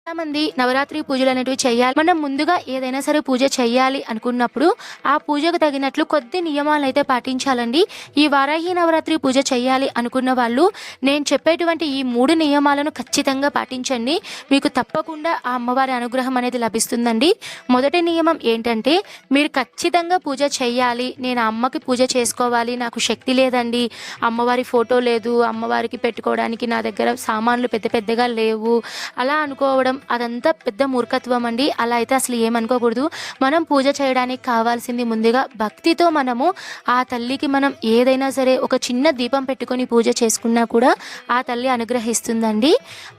చాలామంది నవరాత్రి పూజలు అనేటివి చేయాలి. మనం ముందుగా ఏదైనా సరే పూజ చేయాలి అనుకున్నప్పుడు ఆ పూజకు తగినట్లు కొద్ది నియమాలైతే పాటించాలండి. ఈ వారాహి నవరాత్రి పూజ చేయాలి అనుకున్న వాళ్ళు నేను చెప్పేటువంటి ఈ 3 నియమాలను ఖచ్చితంగా పాటించండి. మీకు తప్పకుండా ఆ అమ్మవారి అనుగ్రహం అనేది లభిస్తుందండి. మొదటి నియమం ఏంటంటే, మీరు ఖచ్చితంగా పూజ చేయాలి. నేను ఆ అమ్మకి పూజ చేసుకోవాలి, నాకు శక్తి లేదండి, అమ్మవారి ఫోటో లేదు, అమ్మవారికి పెట్టుకోవడానికి నా దగ్గర సామాన్లు పెద్ద పెద్దగా లేవు, అలా అనుకోవడం అదంతా పెద్ద మూర్ఖత్వం అండి. అలా అయితే అసలు ఏమనుకోకూడదు. మనం పూజ చేయడానికి కావాల్సింది ముందుగా భక్తితో మనము ఆ తల్లికి మనం ఏదైనా సరే ఒక చిన్న దీపం పెట్టుకొని పూజ చేసుకున్నా కూడా ఆ తల్లి అనుగ్రహిస్తుందండి.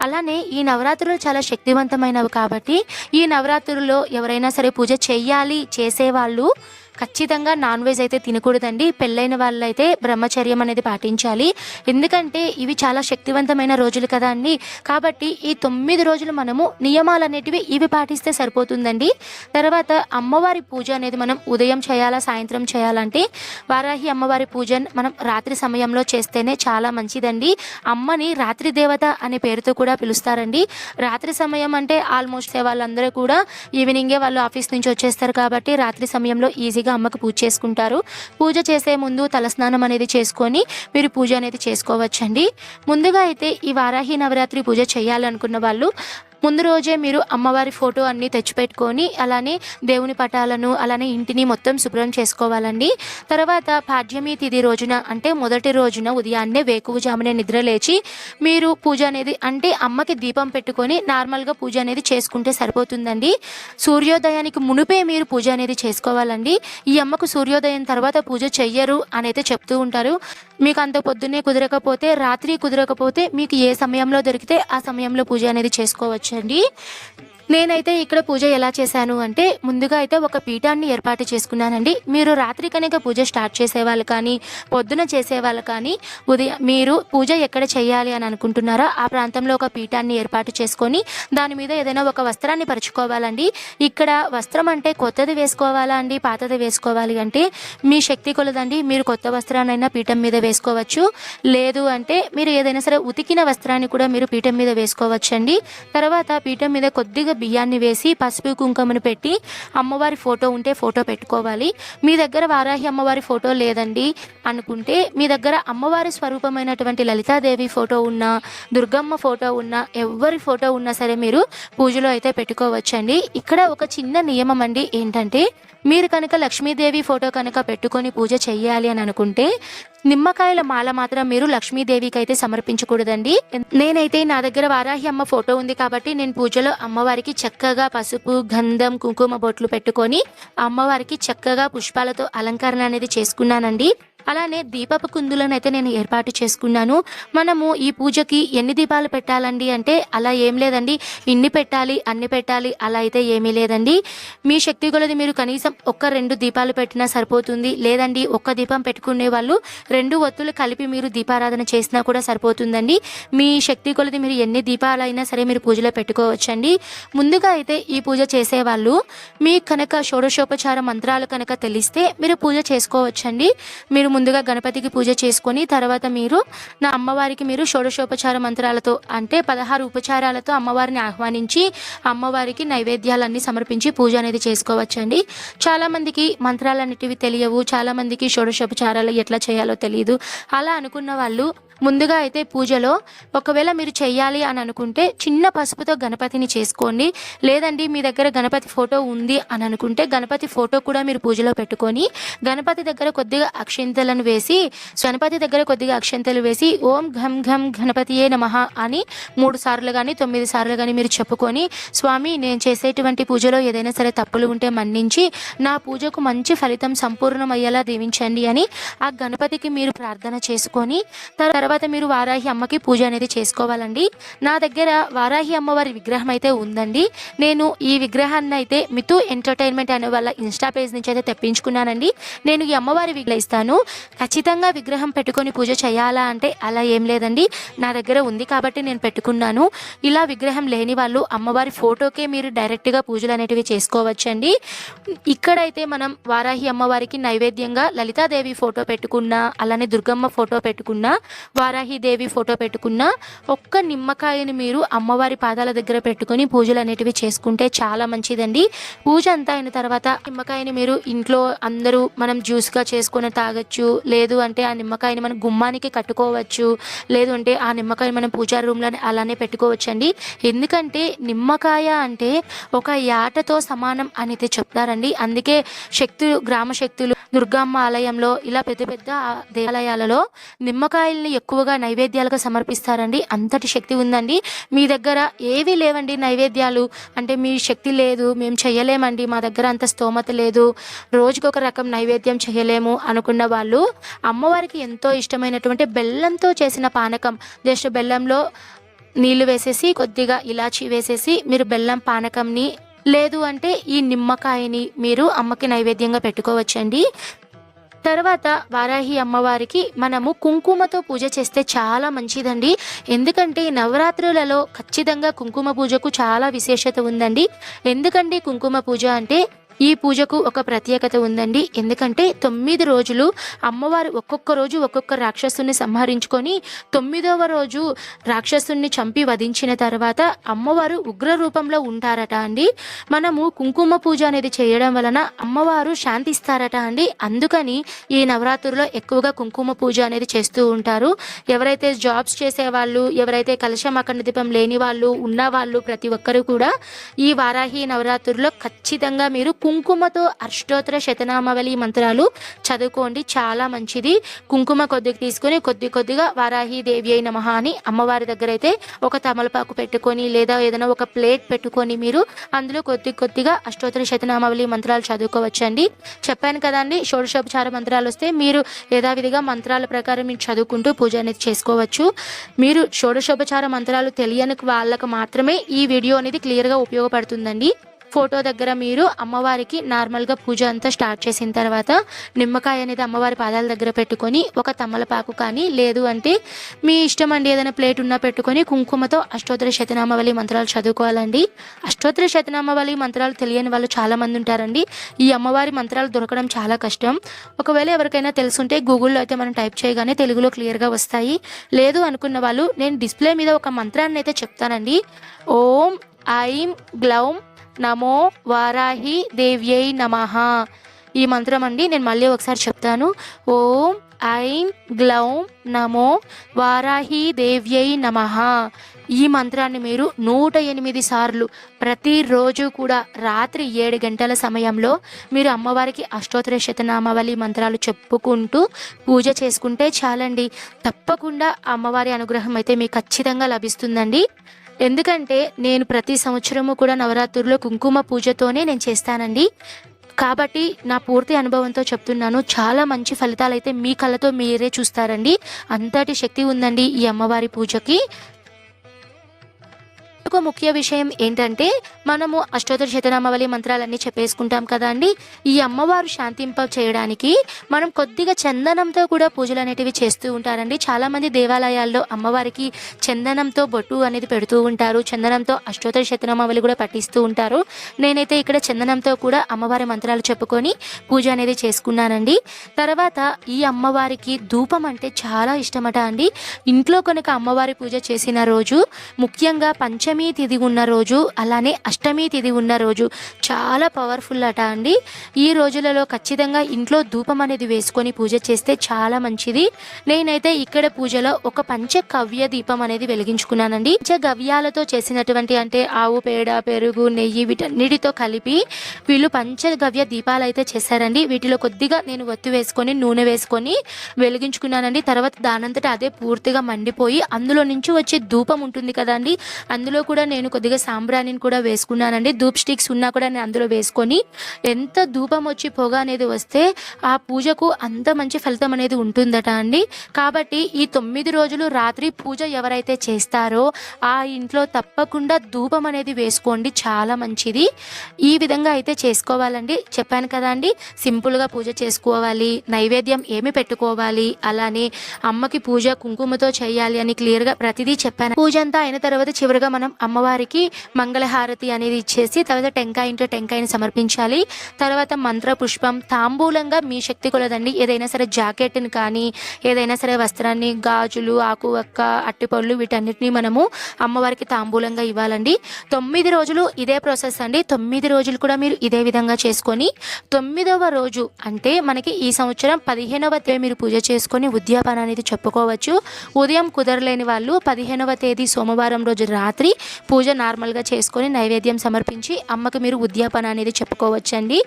అలానే ఈ నవరాత్రులు చాలా శక్తివంతమైనవి కాబట్టి ఈ నవరాత్రుల్లో ఎవరైనా సరే పూజ చేయాలి చేసేవాళ్ళు ఖచ్చితంగా నాన్ వెజ్ అయితే తినకూడదండి. పెళ్ళైన వాళ్ళైతే బ్రహ్మచర్యం అనేది పాటించాలి. ఎందుకంటే ఇవి చాలా శక్తివంతమైన రోజులు కదా అండి. కాబట్టి ఈ 9 రోజులు మనము నియమాలు అనేటివి ఇవి పాటిస్తే సరిపోతుందండి. తర్వాత అమ్మవారి పూజ అనేది మనం ఉదయం చేయాలా సాయంత్రం చేయాలంటే వారాహి అమ్మవారి పూజ మనం రాత్రి సమయంలో చేస్తేనే చాలా మంచిదండి. అమ్మని రాత్రి దేవత అనే పేరుతో కూడా పిలుస్తారండి. రాత్రి సమయం అంటే ఆల్మోస్ట్ వాళ్ళందరూ కూడా ఈవినింగే వాళ్ళు ఆఫీస్ నుంచి వచ్చేస్తారు కాబట్టి రాత్రి సమయంలో ఈజీగా అమ్మకు పూజ చేసుకుంటారు. పూజ చేసే ముందు తలస్నానం అనేది చేసుకొని మీరు పూజ అనేది చేసుకోవచ్చండి. ముందుగా అయితే ఈ వారాహి నవరాత్రి పూజ చేయాలనుకున్న వాళ్ళు ముందు రోజే మీరు అమ్మవారి ఫోటో అన్నీ తెచ్చిపెట్టుకొని అలానే దేవుని పటాలను అలానే ఇంటిని మొత్తం శుభ్రం చేసుకోవాలండి. తర్వాత పాడ్యమి తిథి రోజున అంటే మొదటి రోజున ఉదయాన్నే వేకువజామునే నిద్ర లేచి మీరు పూజ అనేది అంటే అమ్మకి దీపం పెట్టుకొని నార్మల్గా పూజ అనేది చేసుకుంటే సరిపోతుందండి. సూర్యోదయానికి మునుపే మీరు పూజ అనేది చేసుకోవాలండి. ఈ అమ్మకు సూర్యోదయం తర్వాత పూజ చెయ్యరు అని అయితే చెప్తూ ఉంటారు. మీకు అంత పొద్దున్నే కుదరకపోతే రాత్రి కుదరకపోతే మీకు ఏ సమయంలో దొరికితే ఆ సమయంలో పూజ అనేది చేసుకోవచ్చండి. నేనైతే ఇక్కడ పూజ ఎలా చేశాను అంటే ముందుగా అయితే ఒక పీఠాన్ని ఏర్పాటు చేసుకున్నానండి. మీరు రాత్రి కనుక పూజ స్టార్ట్ చేసేవాళ్ళు కానీ పొద్దున చేసేవాళ్ళు కానీ ఉదయం మీరు పూజ ఎక్కడ చేయాలి అని అనుకుంటున్నారో ఆ ప్రాంతంలో ఒక పీఠాన్ని ఏర్పాటు చేసుకొని దాని మీద ఏదైనా ఒక వస్త్రాన్ని పరుచుకోవాలండి. ఇక్కడ వస్త్రం అంటే కొత్తది వేసుకోవాలా అండి పాతది వేసుకోవాలి అంటే మీ శక్తి కొలదండి. మీరు కొత్త వస్త్రాన్నైనా పీఠం మీద వేసుకోవచ్చు, లేదు అంటే మీరు ఏదైనా సరే ఉతికిన వస్త్రాన్ని కూడా మీరు పీఠం మీద వేసుకోవచ్చండి. తర్వాత పీఠం మీద కొద్దిగా బియ్యాన్ని వేసి పసుపు కుంకుమను పెట్టి అమ్మవారి ఫోటో ఉంటే ఫోటో పెట్టుకోవాలి. మీ దగ్గర వారాహి అమ్మవారి ఫోటో లేదండి అనుకుంటే మీ దగ్గర అమ్మవారి స్వరూపమైనటువంటి లలితాదేవి ఫోటో ఉన్నా దుర్గమ్మ ఫోటో ఉన్నా ఎవరి ఫోటో ఉన్నా సరే మీరు పూజలో అయితే పెట్టుకోవచ్చండి. ఇక్కడ ఒక చిన్న నియమం అండి ఏంటంటే మీరు కనుక లక్ష్మీదేవి ఫోటో కనుక పెట్టుకొని పూజ చెయ్యాలి అని అనుకుంటే నిమ్మకాయల మాల మాత్రం మీరు లక్ష్మీదేవికి అయితే సమర్పించకూడదండి. నేనైతే నా దగ్గర వారాహి అమ్మ ఫోటో ఉంది కాబట్టి నేను పూజలో అమ్మవారికి చక్కగా పసుపు గంధం కుంకుమ బొట్లు పెట్టుకొని అమ్మవారికి చక్కగా పుష్పాలతో అలంకరణ అనేది చేసుకున్నానండి. అలానే దీపపు కుందులను అయితే నేను ఏర్పాటు చేసుకున్నాను. మనము ఈ పూజకి ఎన్ని దీపాలు పెట్టాలండి అంటే అలా ఏం లేదండి, ఇన్ని పెట్టాలి అన్ని పెట్టాలి అలా అయితే ఏమీ లేదండి. మీ శక్తి కొలది మీరు కనీసం 1-2 దీపాలు పెట్టినా సరిపోతుంది. లేదండి ఒక్క దీపం పెట్టుకునే వాళ్ళు 2 ఒత్తులు కలిపి మీరు దీపారాధన చేసినా కూడా సరిపోతుందండి. మీ శక్తి కొలది మీరు ఎన్ని దీపాలైనా సరే మీరు పూజలో పెట్టుకోవచ్చండి. ముందుగా అయితే ఈ పూజ చేసేవాళ్ళు మీ కనుక షోడశోపచార మంత్రాలు కనుక తెలిస్తే మీరు పూజ చేసుకోవచ్చండి. మీరు ముందుగా గణపతికి పూజ చేసుకొని తర్వాత మీరు నా అమ్మవారికి మీరు షోడశోపచార మంత్రాలతో అంటే 16 ఉపచారాలతో అమ్మవారిని ఆహ్వానించి అమ్మవారికి నైవేద్యాలన్నీ సమర్పించి పూజ అనేది చేసుకోవచ్చండి. చాలామందికి మంత్రాలన్నిటివి తెలియవు, చాలామందికి షోడశోపచారాలు ఎట్లా చేయాలో తెలియదు. అలా అనుకున్న వాళ్ళు ముందుగా అయితే పూజలో ఒకవేళ మీరు చేయాలి అని అనుకుంటే చిన్న పసుపుతో గణపతిని చేసుకోండి. లేదండి మీ దగ్గర గణపతి ఫోటో ఉంది అని అనుకుంటే గణపతి ఫోటో కూడా మీరు పూజలో పెట్టుకొని గణపతి దగ్గర కొద్దిగా అక్షింతలను వేసి గణపతి దగ్గర కొద్దిగా అక్షింతలు వేసి ఓం ఘం ఘం గణపతియే నమః అని 3 సార్లు కానీ 9 సార్లు కానీ మీరు చెప్పుకొని స్వామి నేను చేసేటువంటి పూజలో ఏదైనా సరే తప్పులు ఉంటే మన్నించి నా పూజకు మంచి ఫలితం సంపూర్ణమయ్యేలా దీవించండి అని ఆ గణపతికి మీరు ప్రార్థన చేసుకొని తర్వాత మీరు వారాహి అమ్మకి పూజ అనేది చేసుకోవాలండి. నా దగ్గర వారాహి అమ్మవారి విగ్రహం అయితే ఉందండి. నేను ఈ విగ్రహాన్ని అయితే మితు ఎంటర్టైన్మెంట్ అనే వాళ్ళ ఇన్స్టా పేజ్ నుంచి అయితే తెప్పించుకున్నానండి. నేను ఈ అమ్మవారి విగ్రహం ఇస్తాను. ఖచ్చితంగా విగ్రహం పెట్టుకొని పూజ చేయాలా అంటే అలా ఏం లేదండి, నా దగ్గర ఉంది కాబట్టి నేను పెట్టుకున్నాను. ఇలా విగ్రహం లేని వాళ్ళు అమ్మవారి ఫోటోకే మీరు డైరెక్ట్గా పూజలు అనేటివి చేసుకోవచ్చండి. ఇక్కడైతే మనం వారాహి అమ్మవారికి నైవేద్యంగా లలితాదేవి ఫోటో పెట్టుకున్నా అలానే దుర్గమ్మ ఫోటో పెట్టుకున్నా వారాహిదేవి ఫోటో పెట్టుకున్న ఒక్క నిమ్మకాయని మీరు అమ్మవారి పాదాల దగ్గర పెట్టుకొని పూజలు అనేటివి చేసుకుంటే చాలా మంచిదండి. పూజ అంతా అయిన తర్వాత నిమ్మకాయని మీరు ఇంట్లో అందరూ మనం జ్యూస్గా చేసుకొని తాగొచ్చు, లేదు అంటే ఆ నిమ్మకాయని మనం గుమ్మానికి కట్టుకోవచ్చు, లేదు అంటే ఆ నిమ్మకాయని మనం పూజా రూమ్లో అలానే పెట్టుకోవచ్చండి. ఎందుకంటే నిమ్మకాయ అంటే ఒక యాటతో సమానం అనేది చెప్తారండి. అందుకే గ్రామ శక్తులు దుర్గమ్మ ఆలయంలో ఇలా పెద్ద పెద్ద దేవాలయాలలో నిమ్మకాయల్ని ఎక్కువగా నైవేద్యాలుగా సమర్పిస్తారండి. అంతటి శక్తి ఉందండి. మీ దగ్గర ఏవి లేవండి నైవేద్యాలు అంటే మీ శక్తి లేదు, మేము చేయలేమండి, మా దగ్గర అంత స్తోమత లేదు, రోజుకొక రకం నైవేద్యం చేయలేము అనుకున్న వాళ్ళు అమ్మవారికి ఎంతో ఇష్టమైనటువంటి బెల్లంతో చేసిన పానకం, జస్ట్ బెల్లంలో నీళ్లు వేసేసి కొద్దిగా ఇలాచి వేసేసి మీరు బెల్లం పానకంని, లేదు అంటే ఈ నిమ్మకాయని మీరు అమ్మకి నైవేద్యంగా పెట్టుకోవచ్చండి. తర్వాత వారాహి అమ్మవారికి మనము కుంకుమతో పూజ చేస్తే చాలా మంచిదండి. ఎందుకంటే నవరాత్రులలో ఖచ్చితంగా కుంకుమ పూజకు చాలా విశేషత ఉందండి. ఎందుకంటే కుంకుమ పూజ అంటే ఈ పూజకు ఒక ప్రత్యేకత ఉందండి. ఎందుకంటే 9 రోజులు అమ్మవారు ఒక్కొక్క రోజు ఒక్కొక్క రాక్షసుని సంహరించుకొని 9వ రోజు రాక్షసుని చంపి వధించిన తర్వాత అమ్మవారు ఉగ్ర రూపంలో ఉంటారట అండి. మనము కుంకుమ పూజ అనేది చేయడం వలన అమ్మవారు శాంతిస్తారట అండి. అందుకని ఈ నవరాత్రుల్లో ఎక్కువగా కుంకుమ పూజ అనేది చేస్తూ ఉంటారు. ఎవరైతే జాబ్స్ చేసేవాళ్ళు, ఎవరైతే కలశం అఖండ దీపం లేని వాళ్ళు ఉన్నవాళ్ళు ప్రతి ఒక్కరు కూడా ఈ వారాహి నవరాత్రుల్లో ఖచ్చితంగా మీరు కుంకుమతో అష్టోత్తర శతనామావళి మంత్రాలు చదువుకోండి, చాలా మంచిది. కుంకుమ కొద్దిగా తీసుకొని కొద్దిగా వారాహి దేవి అయి నమః అని అమ్మవారి దగ్గర అయితే ఒక తమలపాకు పెట్టుకొని లేదా ఏదైనా ఒక ప్లేట్ పెట్టుకొని మీరు అందులో కొద్దిగా అష్టోత్తర శతనామావళి మంత్రాలు చదువుకోవచ్చండి. చెప్పాను కదండి, షోడశోపచార మంత్రాలు వస్తే మీరు యథావిధిగా మంత్రాల ప్రకారం మీరు చదువుకుంటూ పూజ అనేది చేసుకోవచ్చు. మీరు షోడశోపచార మంత్రాలు తెలియని వాళ్ళకు మాత్రమే ఈ వీడియో అనేది క్లియర్గా ఉపయోగపడుతుందండి. ఫోటో దగ్గర మీరు అమ్మవారికి నార్మల్గా పూజ అంతా స్టార్ట్ చేసిన తర్వాత నిమ్మకాయ అనేది అమ్మవారి పాదాల దగ్గర పెట్టుకొని ఒక తమలపాకు కానీ లేదు అంటే మీ ఇష్టం అండి ఏదైనా ప్లేట్ ఉన్నా పెట్టుకొని కుంకుమతో అష్టోత్తర శతనామావళి మంత్రాలు చదువుకోవాలండి. అష్టోత్తర శతనామావళి మంత్రాలు తెలియని వాళ్ళు చాలామంది ఉంటారండి. ఈ అమ్మవారి మంత్రాలు దొరకడం చాలా కష్టం. ఒకవేళ ఎవరికైనా తెలుసుంటే గూగుల్లో అయితే మనం టైప్ చేయగానే తెలుగులో క్లియర్గా వస్తాయి. లేదు అనుకున్న వాళ్ళు నేను డిస్ప్లే మీద ఒక మంత్రాన్ని అయితే చెప్తానండి. ఓం ఐం గ్లౌం నమో వారాహి దేవ్యై నమః. ఈ మంత్రం అండి నేను మళ్ళీ ఒకసారి చెప్తాను. ఓం ఐం గ్లౌం నమో వారాహి దేవ్యై నమః. ఈ మంత్రాన్ని మీరు 108 సార్లు ప్రతిరోజు కూడా రాత్రి 7 గంటల సమయంలో మీరు అమ్మవారికి అష్టోత్తర శతనామావళి మంత్రాలు చెప్పుకుంటూ పూజ చేసుకుంటే చాలండి. తప్పకుండా అమ్మవారి అనుగ్రహం అయితే మీకు ఖచ్చితంగా లభిస్తుందండి. ఎందుకంటే నేను ప్రతి సంవత్సరము కూడా నవరాత్రుల్లో కుంకుమ పూజతోనే నేను చేస్తానండి. కాబట్టి నా పూర్తి అనుభవంతో చెప్తున్నాను, చాలా మంచి ఫలితాలు అయితే మీ కళ్ళతో మీరే చూస్తారండి. అంతటి శక్తి ఉందండి ఈ అమ్మవారి పూజకి. ఒక ముఖ్య విషయం ఏంటంటే మనము అష్టోత్తర శతనామావళి మంత్రాలన్నీ చెప్పేసుకుంటాం కదా అండి. ఈ అమ్మవారు శాంతింప చేయడానికి మనం కొద్దిగా చందనంతో కూడా పూజలు అనేటివి చేస్తూ ఉంటారండి. చాలామంది దేవాలయాల్లో అమ్మవారికి చందనంతో బొట్టు అనేది పెడుతూ ఉంటారు, చందనంతో అష్టోత్తర శతనామావళి కూడా పఠిస్తూ ఉంటారు. నేనైతే ఇక్కడ చందనంతో కూడా అమ్మవారి మంత్రాలు చెప్పుకొని పూజ అనేది చేసుకున్నానండి. తర్వాత ఈ అమ్మవారికి ధూపం అంటే చాలా ఇష్టమట అండి. ఇంట్లో కనుక అమ్మవారి పూజ చేసిన రోజు, ముఖ్యంగా పంచమి తిథి ఉన్న రోజు అలానే అష్టమి తిథి ఉన్న రోజు చాలా పవర్ఫుల్ అట అండి. ఈ రోజులలో ఖచ్చితంగా ఇంట్లో ధూపం అనేది వేసుకొని పూజ చేస్తే చాలా మంచిది. నేనైతే ఇక్కడ పూజలో ఒక పంచగవ్య దీపం అనేది వెలిగించుకున్నానండి. పంచగవ్యాలతో చేసినటువంటి అంటే ఆవు పేడ, పెరుగు, నెయ్యి వీటన్నిటితో కలిపి వీళ్ళు పంచగవ్య దీపాలు అయితే చేశారండి. వీటిలో కొద్దిగా నేను ఒత్తి వేసుకొని నూనె వేసుకొని వెలిగించుకున్నానండి. తర్వాత దానంతటా అదే పూర్తిగా మండిపోయి అందులో నుంచి వచ్చే ధూపం ఉంటుంది కదండి, అందులో కూడా నేను కొద్దిగా సాంబ్రాణిని కూడా వేసుకున్నానండి. ధూప్ స్టిక్స్ ఉన్నా కూడా నేను అందులో వేసుకొని ఎంత ధూపం వచ్చి పొగ అనేది వస్తే ఆ పూజకు అంత మంచి ఫలితం అనేది ఉంటుందట అండి. కాబట్టి ఈ 9 రోజులు రాత్రి పూజ ఎవరైతే చేస్తారో ఆ ఇంట్లో తప్పకుండా ధూపం అనేది వేసుకోండి, చాలా మంచిది. ఈ విధంగా అయితే చేసుకోవాలండి. చెప్పాను కదా అండి, సింపుల్గా పూజ చేసుకోవాలి, నైవేద్యం ఏమి పెట్టుకోవాలి, అలానే అమ్మకి పూజ కుంకుమతో చేయాలి అని క్లియర్గా ప్రతిదీ చెప్పాను. పూజ అంతా అయిన తర్వాత చివరిగా మనం అమ్మవారికి మంగళహారతి అనేది ఇచ్చేసి తర్వాత టెంకాయ ఇంటూ టెంకాయని సమర్పించాలి. తర్వాత మంత్ర పుష్పం తాంబూలంగా మీ శక్తి కొలదండి ఏదైనా సరే జాకెట్ని కానీ ఏదైనా సరే వస్త్రాన్ని, గాజులు, ఆకు వక్క, అట్టిపళ్ళు వీటన్నిటిని మనము అమ్మవారికి తాంబూలంగా ఇవ్వాలండి. 9 రోజులు ఇదే ప్రాసెస్ అండి. 9 రోజులు కూడా మీరు ఇదే విధంగా చేసుకొని 9వ రోజు అంటే మనకి ఈ సంవత్సరం 15వ తేదీ మీరు పూజ చేసుకొని ఉద్యాపన అనేది చెప్పుకోవచ్చు. ఉదయం కుదరలేని వాళ్ళు 15వ తేదీ సోమవారం రోజు రాత్రి పూజ నార్మల్గా చేసుకొని నైవేద్యం సమర్పించి అమ్మకి మీరు ఉద్యాపన అనేది చెప్పుకోవచ్చండి.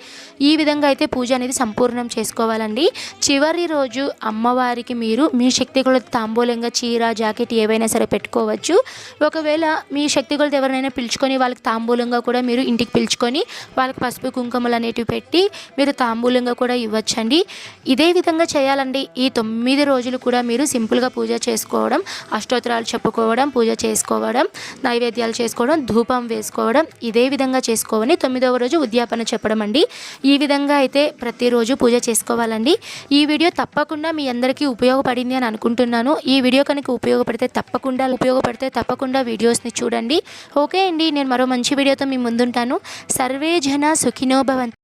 ఈ విధంగా అయితే పూజ అనేది సంపూర్ణం చేసుకోవాలండి. చివరి రోజు అమ్మవారికి మీరు మీ శక్తి కొలది తాంబూలంగా చీర, జాకెట్ ఏవైనా సరే పెట్టుకోవచ్చు. ఒకవేళ మీ శక్తి కొలది ఎవరినైనా పిలుచుకొని వాళ్ళకి తాంబూలంగా కూడా మీరు ఇంటికి పిలుచుకొని వాళ్ళకి పసుపు కుంకుమలు అనేటివి పెట్టి మీరు తాంబూలంగా కూడా ఇవ్వచ్చండి. ఇదే విధంగా చేయాలండి. ఈ 9 రోజులు కూడా మీరు సింపుల్గా పూజ చేసుకోవడం, అష్టోత్తరాలు చెప్పుకోవడం, పూజ చేసుకోవడం, నైవేద్యాలు చేసుకోవడం, ధూపం వేసుకోవడం ఇదే విధంగా చేసుకోవాలి. 9వ రోజు ఉద్యాపన చెప్పడం అండి. ఈ విధంగా అయితే ప్రతిరోజు పూజ చేసుకోవాలండి. ఈ వీడియో తప్పకుండా మీ అందరికీ ఉపయోగపడింది అని అనుకుంటున్నాను. ఈ వీడియో కనుక ఉపయోగపడితే తప్పకుండా వీడియోస్ని చూడండి. ఓకే అండి, నేను మరో మంచి వీడియోతో మీ ముందుంటాను. సర్వే జన సుఖినో భవంతు.